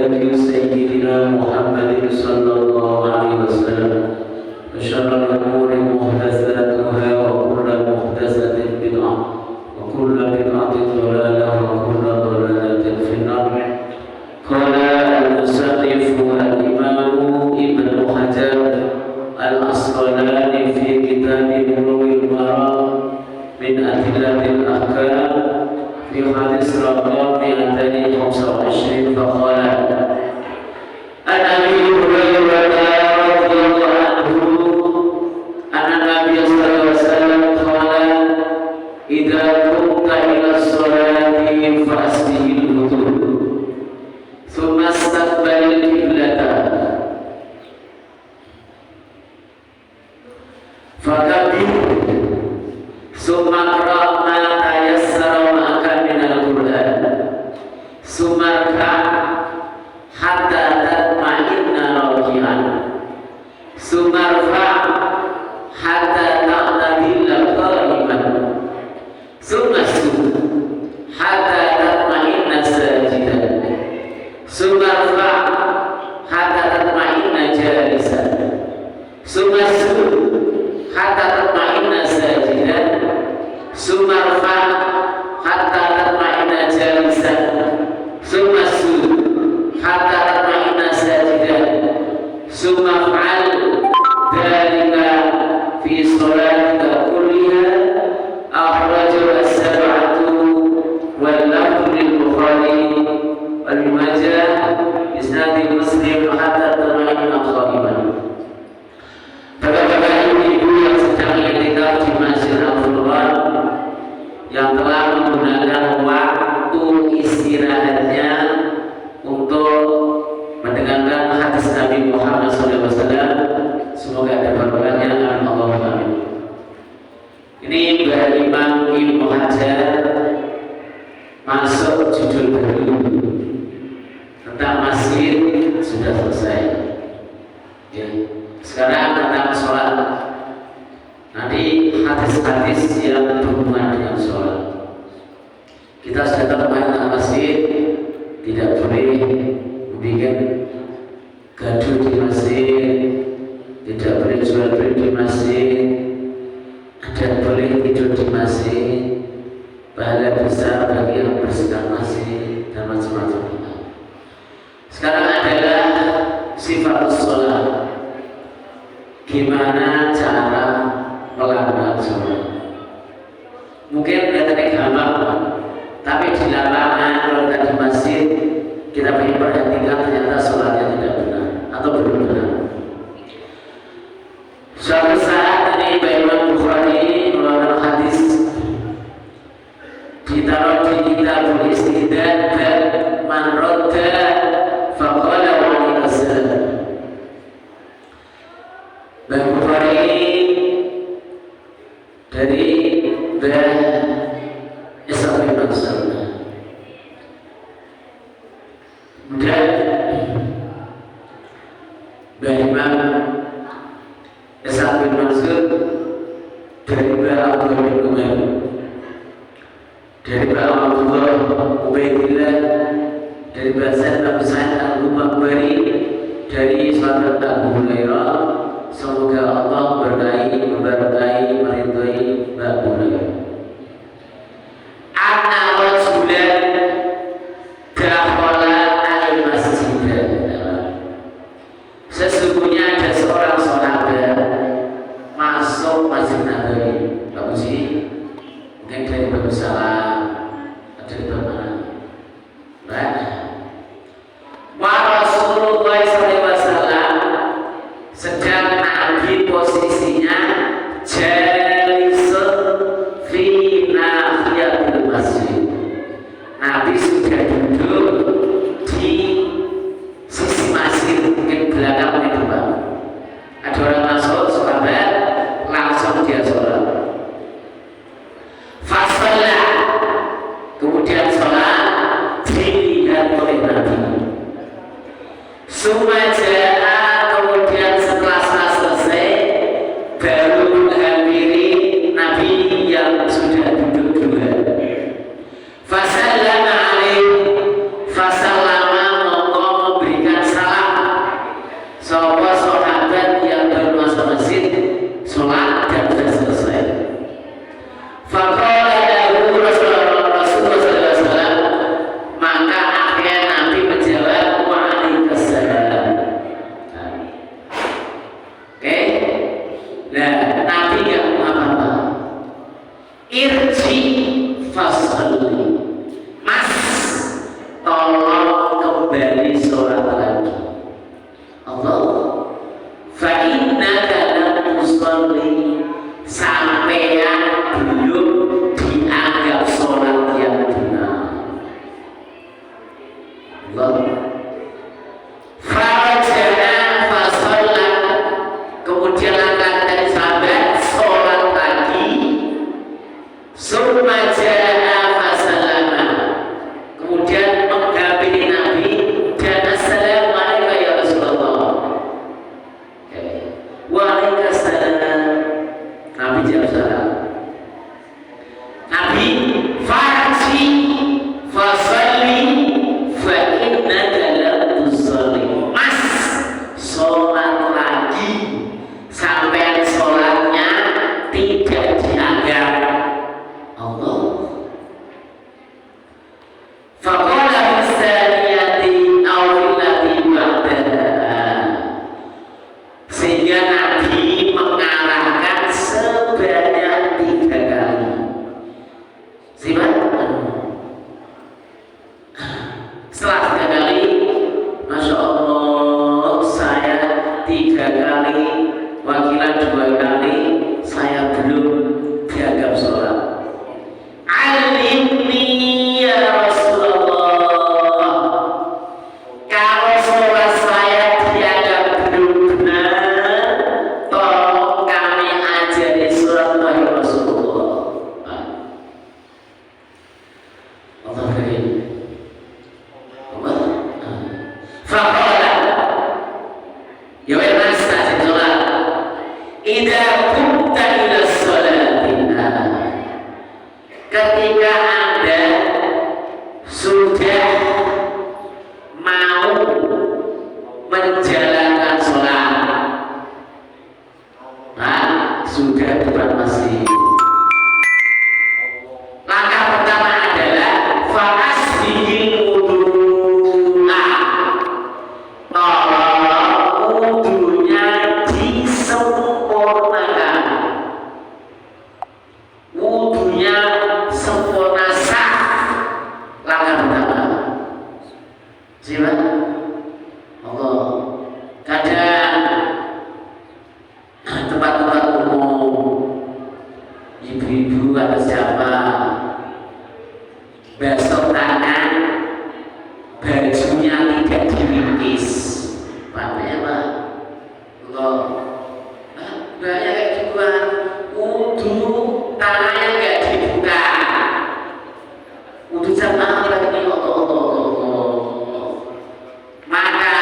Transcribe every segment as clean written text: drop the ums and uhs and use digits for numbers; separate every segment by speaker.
Speaker 1: هدي سيدنا محمد صلى الله عليه وسلم وشر الأمور محدثاتها وكل محدثة بدعة وكل بدعة ضلالة وكل ضلالة في النار. قال المصنف الإمام ابن حجر العسقلاني في كتاب بلوغ المرام من أدلة الأحكام في حديث رقم 225 فقال: عن أبي هريرة رضي الله عنه أن النبي صلى الله عليه وسلم قال: إذا قمت إلى الصلاة فأسبغ الوضوء ثم استقبل القبلة فكبر ثم اقرأ ما تيسر معك من القرآن ثم اركع حتى تطمئن راكعا ثم ارفع حتى تعتدل قائما ثم اسجد حتى تطمئن ساجدا ثم ارفع حتى تطمئن جالسا ثم اسجد حتى تطمئن ساجدا ثم ارفع حتى تطمئن جالسا ثم اسجد حتى تطمئن ساجدا ثم افعل ذلك في صلاتك كلها. أخرجه السبعة واللفظ للبخاري وابن ماجه بإسناد مسلم حتى تطمئن قائما. Bapak-bapak ibu yang sedang iktikaf di Masjid Al-Furqan yang telah menggunakan waktu istirahatnya untuk mendengarkan hadis Nabi Muhammad SAW, semoga ada barokahnya. Allahumma amin. Ini Mbak Imam Ibnu Hajar masuk judul baru tentang masjid sudah selesai. Ya. Sekarang tentang sholat. Nanti hadis-hadis yang berhubungan dengan sholat. Kita sudah tahu tentang masjid tidak boleh membuat gaduh di masjid, tidak boleh jual beli di masjid, tidak boleh tidur di masjid, pahala besar bagi yang bersihkan masjid dan macam-macam. Sekarang adalah sifat sholat. Gimana cara melakukan sholat? Mungkin kelihatannya gampang, tapi di lapangan kalau kita di masjid kita pengen perhatikan ternyata sholatnya tidak benar atau belum benar. Suatu saat ini Imam Bukhari mengeluarkan hadis ditaruh di kitabul istidad dan man radda faqala wa alaihi. Bang Bukhari dari Bang Ishaq bin Mansur. Kemudian Bang Imam Ishaq bin Mansur dari Bang Abdullah bin Umar, dari Bang Abdullah Ubaidillah, dari Bang Zaid Abu Sa'id Al-Maqbari, dari sahabat Abu Hurairah. Semoga Allah berkahi, memberkahi, meridhai Mbak Hurairah. Anna rajulan dakhala al-masjid. Sesungguhnya ada seorang sahabat masuk Masjid Nabawi. Bagus sih. Mungkin dari Bapak Salam, ada di mana? Mbak. Wa Rasulullah SAW sedang Nabi posisinya jalisun fi nahiyatil masjid. Nabi sudah duduk di sisi masjid, mungkin belakang itu Pak. Ada orang masuk, sahabat langsung dia sholat. Fasalah, kemudian sholat dilihat oleh Nabi. Sumaja kemudian setelah selesai baru hampiri Nabi yang sudah duduk duluan. Fasallama alaihi, fasallama mongko Nabi nggak mau apa-apa. Irji fasalli, Mas, tolong kembali sholat lagi. Allah, fa innaka lam tusalli, sampean belum dianggap sholat yang benar. Allah, farajana fasalla, kemudian akan dari sahabat sholat lagi. Summa jaa fasallama, kemudian menghampiri Nabi dan assalamualaikum ya Rasulullah. Waalaikumsalam. Nabi jawab salam. Nabi farji fasalli fa innaka lam tusalli, Mas, sholat lagi, sampai sholatnya tidak dianggap. Allah. Faqala bisaniyati aw illati ba'daha, sehingga Nabi mengarahkan sebanyak 3 kali. Siapa? Setelah 3 kali, Masya Allah, saya 3 kali, wakilan 2 kali, saya belum dianggap sholat. Alimni ya Rasulullah, kalau sholat saya dianggap belum benar, tolong kami ajari sholat wahai Rasulullah. Allah karim. Allah. Faqala, ya wahai Mas, ajari sholat. Idza kunta ila sholatina, ketika Anda sudah mau menjalankan sholat, sudah depan masjid, langkah pertama adalah fa'asbihil wudu'a, tolong wudunya disempurnakan, wudunya sempurna sah. Langkah pertama. Siapa? Allah. Kadang tempat-tempat umum, ibu-ibu atau siapa, basuh tangan, bajunya tidak diringkis. Pakai apa? Allah. Banyak kayak gituan. Wudu tangannya nggak dibuka. Wudu sama lagi Allah. Maka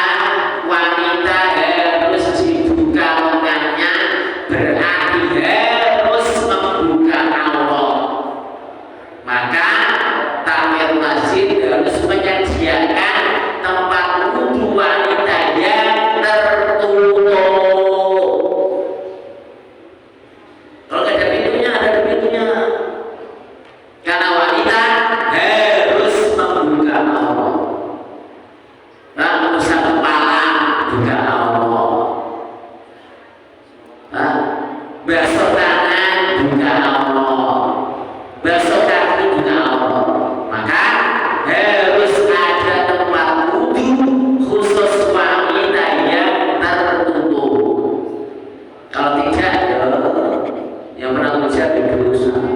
Speaker 1: wanita harus dibuka lengannya, berarti harus membuka aurat. Maka takmir masjid harus menyediakan tempat wudu wanita yang tertutup. Kalau nggak ada pintunya, ada pintunya. Karena wanita harus membuka aurat. Usah kepala, buka aurat. Basuh tangan, buka aurat. Basuh kaki, buka aurat. Maka harus ada tempat wudu khusus wanita yang tertutup. Kalau tidak, yang pernah ujian di berusaha.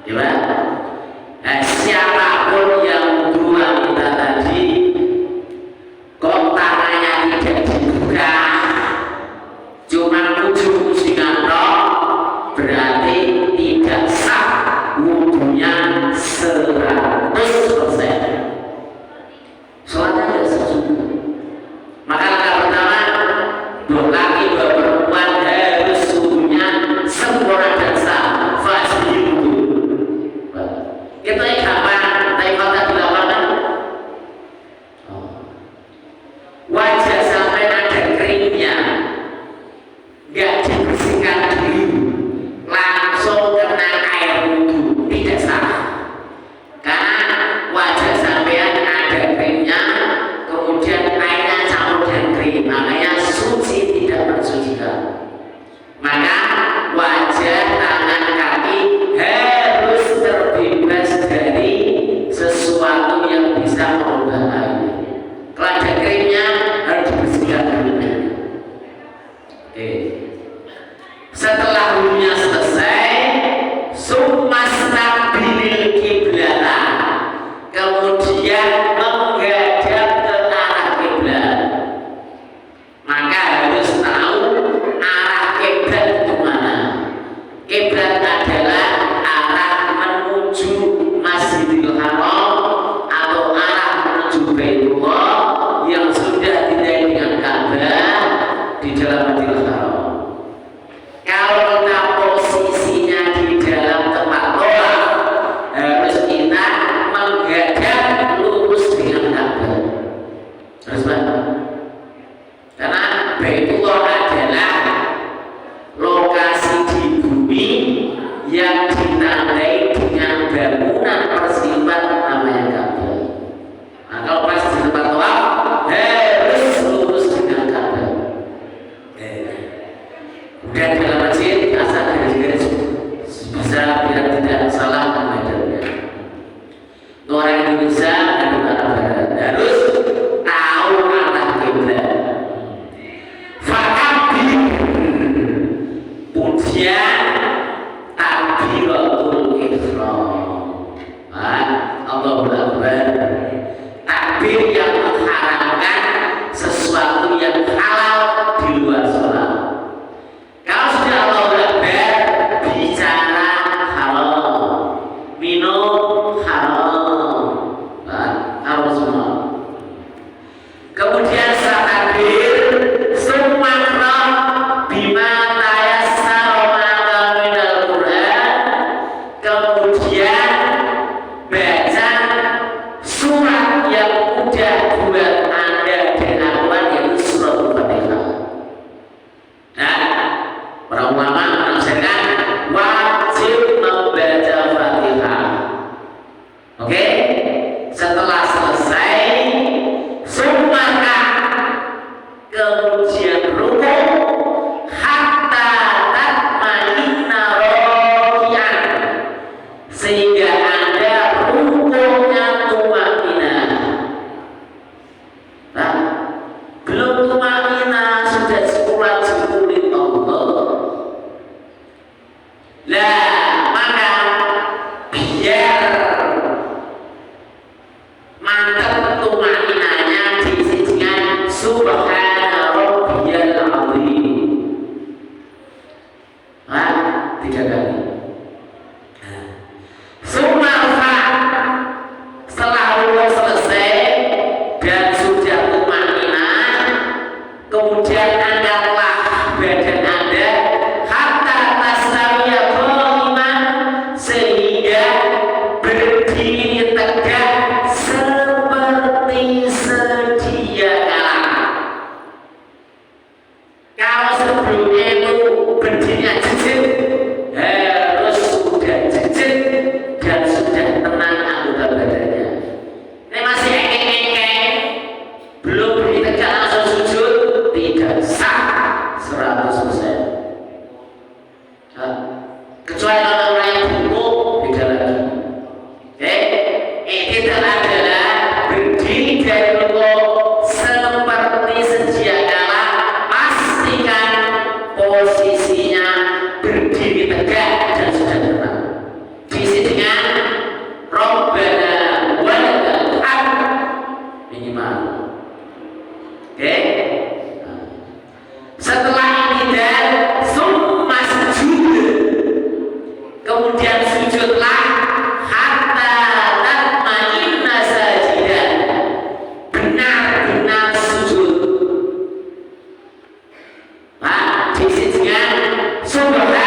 Speaker 1: Gimana? Siapapun yang wudu wanita tadi, kok tangannya tidak dibuka, cuma ujung-ujungan tok, berarti tidak sah, wudunya 100%. Sholatnya tidak sah juga. Maka langkah pertama, dua laki dua perempuan harus wudunya sempurna dan sah. Fasih wudu. Kita yang kapan? Tapi kata di lapangan, wajah sampai ada keringnya, nggak dibersihkan dulu, langsung kena air wudu, tidak sah. Karena wajah sampean ada keringnya, kemudian airnya campur dengan kering, makanya suci tidak bersuci. Setelah wudunya selesai, sumastaqbilil qiblat, kemudian menghadap ke arah kiblat. Maka harus tahu arah kiblat itu mana. Kiblat adalah arah menuju Masjidil Haram atau arah menuju Baitullah yang sudah didai dengan Ka'bah di dalam Masjidil Haram. Kalau kita posisinya di dalam tempat tawaf, harus kita menghadap lurus dengan Ka'bah. Harus banget. Karena Baitullah adalah lokasi di bumi yang ditandai dengan bangunan persifat namanya Ka'bah. Nah, kalau pas di tempat tawaf harus lurus dengan Ka'bah. Dan dalam masjid asal garis-garis bisa biar tidak salah menghadapnya. Orang Indonesia dan orang Barat harus tahu arah kiblat. Fakabir, pujian takbiratul ihram. Allahu Akbar. Takbir yang mengharamkan sesuatu yang halal di luar sholat. Kalau sudah Allahu Akbar, bicara halal, minum halal, haram semua. Kemudian saat takbir, sumakra bima tayassara ma'aka minal Qur'an. Kemudian baca surat yang mudah buat Anda dan Al-Quran, yaitu surat Al-Fatihah. Nah, para ulama menafsirkan wajib membaca Fatihah. Oke? Setelah selesai, sumaka kemudian rukuk hatta tatma'inna raki'an, sehingga Anda rukuknya tumakinah. Nah, belum tumakinah sudah sekurat sekulit Allah. Lah, maka biar mantap tumakinahnya diisi dengan subhana rabbiyal azim. Nah, 3 kali. Sumarfa, setelah Allah selesai dan sudah tumakinah, kemudian angkatlah badan Anda hatta tastawiya qa'iman, sehingga berdiri tegak seperti sedia kala. Kalau sebelumnya itu berdirinya jejit, harus sudah jejit dan sudah tenang anggota badannya. Ini masih engkeng-engkeng, belum berdiri tegak langsung sujud, tidak sah 100%. Kecuali kalau orang yang bungkuk, beda lagi. Itu adalah berdiri dari rukuk seperti sedia kala. Pastikan posisinya berdiri tegak dan sudah tenang. Diisi dengan Rabbana walakal hamd minimal. Oke? Setelah ini dan summa sujud, kemudian sujudlah hatta tatma'inna sajidan, benar-benar sujud. Diisi dengan subhana